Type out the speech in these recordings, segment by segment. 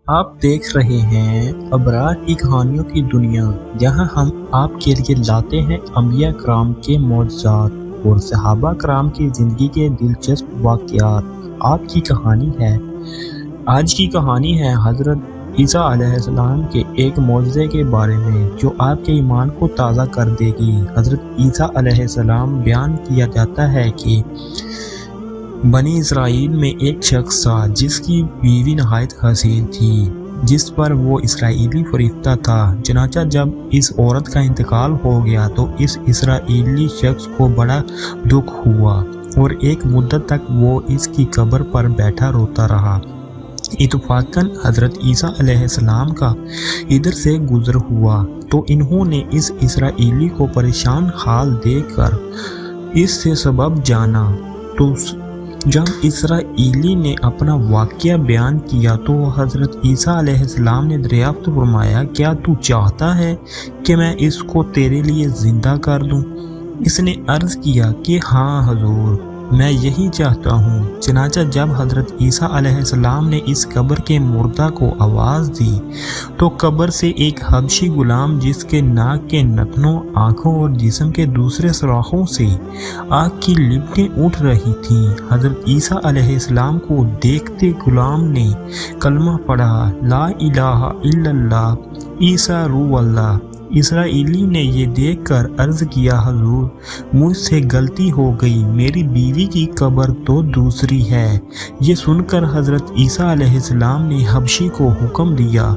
آپ دیکھ رہے ہیں ابرار کی کہانیوں کی دنیا، جہاں ہم آپ کے لیے لاتے ہیں انبیاء کرام کے معجزات اور صحابہ کرام کی زندگی کے دلچسپ واقعات۔ آپ کی کہانی ہے آج کی کہانی ہے حضرت عیسیٰ علیہ السلام کے ایک معجزے کے بارے میں جو آپ کے ایمان کو تازہ کر دے گی۔ حضرت عیسیٰ علیہ السلام بیان کیا جاتا ہے کہ بنی اسرائیل میں ایک شخص تھا جس کی بیوی نہایت حسین تھی، جس پر وہ اسرائیلی فریفتہ تھا۔ چنانچہ جب اس عورت کا انتقال ہو گیا تو اس اسرائیلی شخص کو بڑا دکھ ہوا اور ایک مدت تک وہ اس کی قبر پر بیٹھا روتا رہا۔ اتفاقاً حضرت عیسیٰ علیہ السلام کا ادھر سے گزر ہوا تو انہوں نے اس اسرائیلی کو پریشان حال دیکھ کر اس سے سبب جانا۔ تو جب اسرائیلی نے اپنا واقعہ بیان کیا تو حضرت عیسیٰ علیہ السلام نے دریافت فرمایا، کیا تو چاہتا ہے کہ میں اس کو تیرے لیے زندہ کر دوں؟ اس نے عرض کیا کہ ہاں حضور، میں یہی چاہتا ہوں۔ چنانچہ جب حضرت عیسیٰ علیہ السلام نے اس قبر کے مردہ کو آواز دی تو قبر سے ایک حبشی غلام جس کے ناک کے نتنوں، آنکھوں اور جسم کے دوسرے سوراخوں سے آگ کی لپٹیں اٹھ رہی تھیں، حضرت عیسیٰ علیہ السلام کو دیکھتے غلام نے کلمہ پڑھا، لا الہ الا اللہ عیسیٰ روح اللہ۔ اسرائیلی نے یہ دیکھ کر عرض کیا، حضور مجھ سے غلطی ہو گئی، میری بیوی کی قبر تو دوسری ہے۔ یہ سن کر حضرت عیسیٰ علیہ السلام نے حبشی کو حکم دیا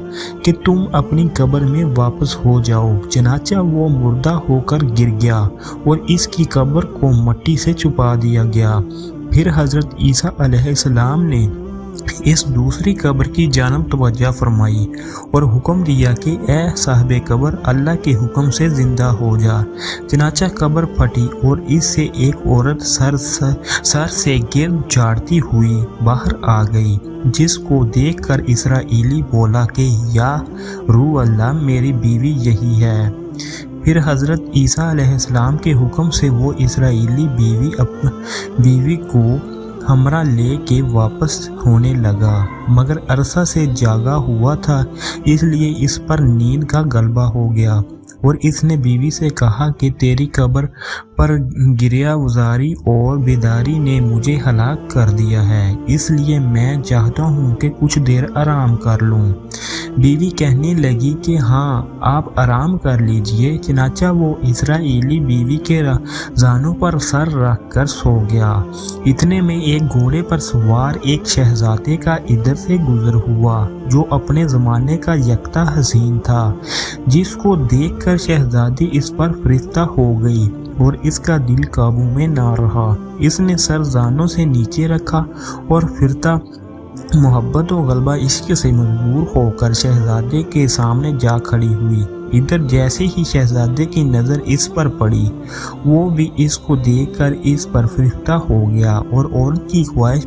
کہ تم اپنی قبر میں واپس ہو جاؤ۔ چنانچہ وہ مردہ ہو کر گر گیا اور اس کی قبر کو مٹی سے چھپا دیا گیا۔ پھر حضرت عیسیٰ علیہ السلام نے اس دوسری قبر کی جانب توجہ فرمائی اور حکم دیا کہ اے صاحب قبر، اللہ کے حکم سے زندہ ہو جا۔ چنانچہ قبر پھٹی اور اس سے ایک عورت سر سے گرد جھاڑتی ہوئی باہر آ گئی، جس کو دیکھ کر اسرائیلی بولا کہ یا روح اللہ، میری بیوی یہی ہے۔ پھر حضرت عیسیٰ علیہ السلام کے حکم سے وہ اسرائیلی بیوی کو ہمراہ لے کے واپس ہونے لگا، مگر عرصہ سے جاگا ہوا تھا، اس لیے اس پر نیند کا غلبہ ہو گیا اور اس نے بیوی سے کہا کہ تیری قبر پر گریہ گزاری اور بیداری نے مجھے ہلاک کر دیا ہے، اس لیے میں چاہتا ہوں کہ کچھ دیر آرام کر لوں۔ بیوی کہنے لگی کہ ہاں، آپ آرام کر لیجئے۔ چنانچہ وہ اسرائیلی بیوی کے زانوں پر سر رکھ کر سو گیا۔ اتنے میں ایک گھوڑے پر سوار ایک شہزادے کا ادھر سے گزر ہوا جو اپنے زمانے کا یکتا حسین تھا، جس کو دیکھ کر شہزادی اس پر فرشتہ ہو گئی اور اس کا دل قابو میں نہ رہا۔ اس نے سر زانوں سے نیچے رکھا اور فرشتہ محبت و غلبہ عشق سے مجبور ہو کر شہزادے کے سامنے جا کھڑی ہوئی۔ ادھر جیسے ہی شہزادے کی نظر اس پر پڑی، وہ بھی اس کو دیکھ کر اس پر فرشتہ ہو گیا اور عورت کی خواہش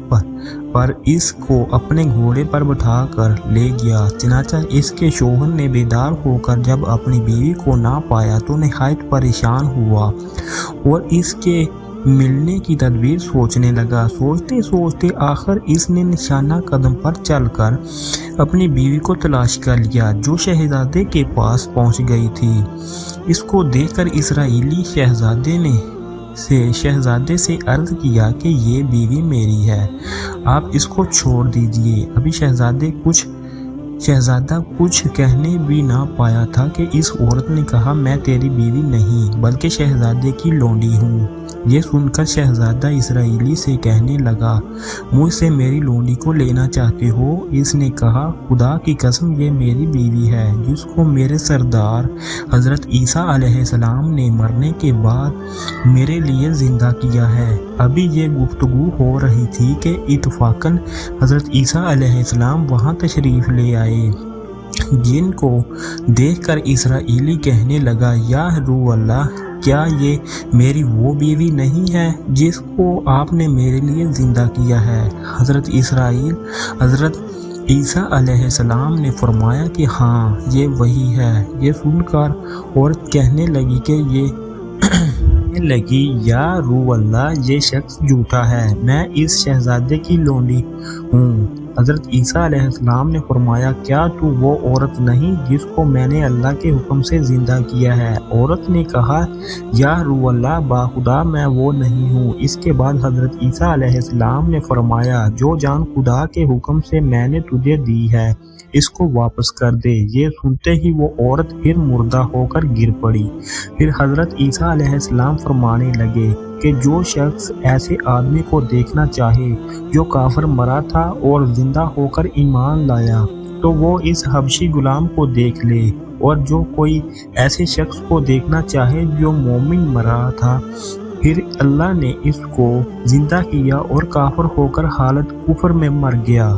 پر اس کو اپنے گھوڑے پر بٹھا کر لے گیا۔ چنانچہ اس کے شوہر نے بیدار ہو کر جب اپنی بیوی کو نہ پایا تو نہایت پریشان ہوا اور اس کے ملنے کی تدبیر سوچنے لگا۔ سوچتے سوچتے آخر اس نے نشانہ قدم پر چل کر اپنی بیوی کو تلاش کر لیا، جو شہزادے کے پاس پہنچ گئی تھی۔ اس کو دیکھ کر اسرائیلی شہزادے سے عرض کیا کہ یہ بیوی میری ہے، آپ اس کو چھوڑ دیجئے۔ ابھی شہزادہ کچھ کہنے بھی نہ پایا تھا کہ اس عورت نے کہا، میں تیری بیوی نہیں بلکہ شہزادے کی لونڈی ہوں۔ یہ سن کر شہزادہ اسرائیلی سے کہنے لگا، مجھ سے میری لونڈی کو لینا چاہتے ہو؟ اس نے کہا، خدا کی قسم یہ میری بیوی ہے جس کو میرے سردار حضرت عیسیٰ علیہ السلام نے مرنے کے بعد میرے لیے زندہ کیا ہے۔ ابھی یہ گفتگو ہو رہی تھی کہ اتفاقاً حضرت عیسیٰ علیہ السلام وہاں تشریف لے آئے، جن کو دیکھ کر اسرائیلی کہنے لگا، یا روح اللہ، کیا یہ میری وہ بیوی نہیں ہے جس کو آپ نے میرے لیے زندہ کیا ہے؟ حضرت عیسیٰ علیہ السلام نے فرمایا کہ ہاں، یہ وہی ہے۔ یہ سن کر عورت کہنے لگی، یا روح اللہ، یہ شخص جھوٹا ہے، میں اس شہزادے کی لونڈی ہوں۔ حضرت عیسیٰ علیہ السلام نے فرمایا کیا تو وہ عورت نہیں جس کو میں نے اللہ کے حکم سے زندہ کیا ہے؟ عورت نے کہا یا روح اللہ باخدا میں وہ نہیں ہوں۔ اس کے بعد حضرت عیسیٰ علیہ السلام نے فرمایا جو جان خدا کے حکم سے میں نے تجھے دی ہے اس کو واپس کر دے۔ یہ سنتے ہی وہ عورت پھر مردہ ہو کر گر پڑی۔ پھر حضرت عیسیٰ علیہ السلام فرمانے لگے کہ جو شخص ایسے آدمی کو دیکھنا چاہے جو کافر مرا تھا اور زندہ ہو کر ایمان لایا تو وہ اس حبشی غلام کو دیکھ لے، اور جو کوئی ایسے شخص کو دیکھنا چاہے جو مومن مرا تھا پھر اللہ نے اس کو زندہ کیا اور کافر ہو کر حالت کفر میں مر گیا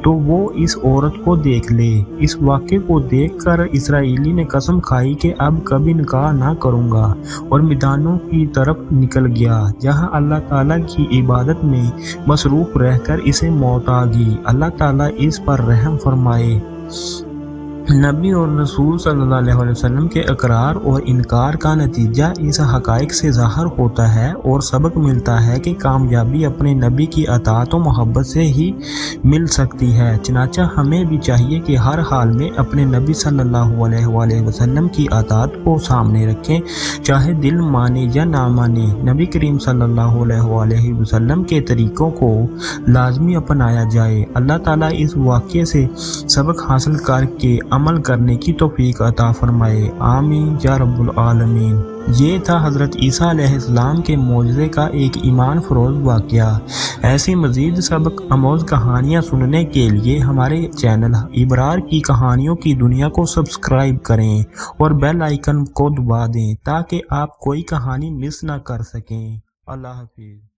تو وہ اس عورت کو دیکھ لے۔ اس واقعے کو دیکھ کر اسرائیلی نے قسم کھائی کہ اب کبھی نکاح نہ کروں گا، اور میدانوں کی طرف نکل گیا جہاں اللہ تعالیٰ کی عبادت میں مصروف رہ کر اسے موت آ گئی۔ اللہ تعالیٰ اس پر رحم فرمائے۔ نبی اور رسول صلی اللہ علیہ وسلم کے اقرار اور انکار کا نتیجہ اس حقائق سے ظاہر ہوتا ہے اور سبق ملتا ہے کہ کامیابی اپنے نبی کی اطاعت و محبت سے ہی مل سکتی ہے۔ چنانچہ ہمیں بھی چاہیے کہ ہر حال میں اپنے نبی صلی اللہ علیہ وسلم کی اطاعت کو سامنے رکھیں، چاہے دل مانے یا نہ مانے۔ نبی کریم صلی اللہ علیہ وسلم کے طریقوں کو لازمی اپنایا جائے۔ اللہ تعالیٰ اس واقعے سے سبق حاصل کر کے عمل کرنے کی توفیق عطا فرمائے، آمین یا رب العالمین۔ یہ تھا حضرت عیسیٰ علیہ السلام کے معجزے کا ایک ایمان فروز واقعہ۔ ایسی مزید سبق آموز کہانیاں سننے کے لیے ہمارے چینل ابرار کی کہانیوں کی دنیا کو سبسکرائب کریں اور بیل آئیکن کو دبا دیں تاکہ آپ کوئی کہانی مس نہ کر سکیں۔ اللہ حافظ۔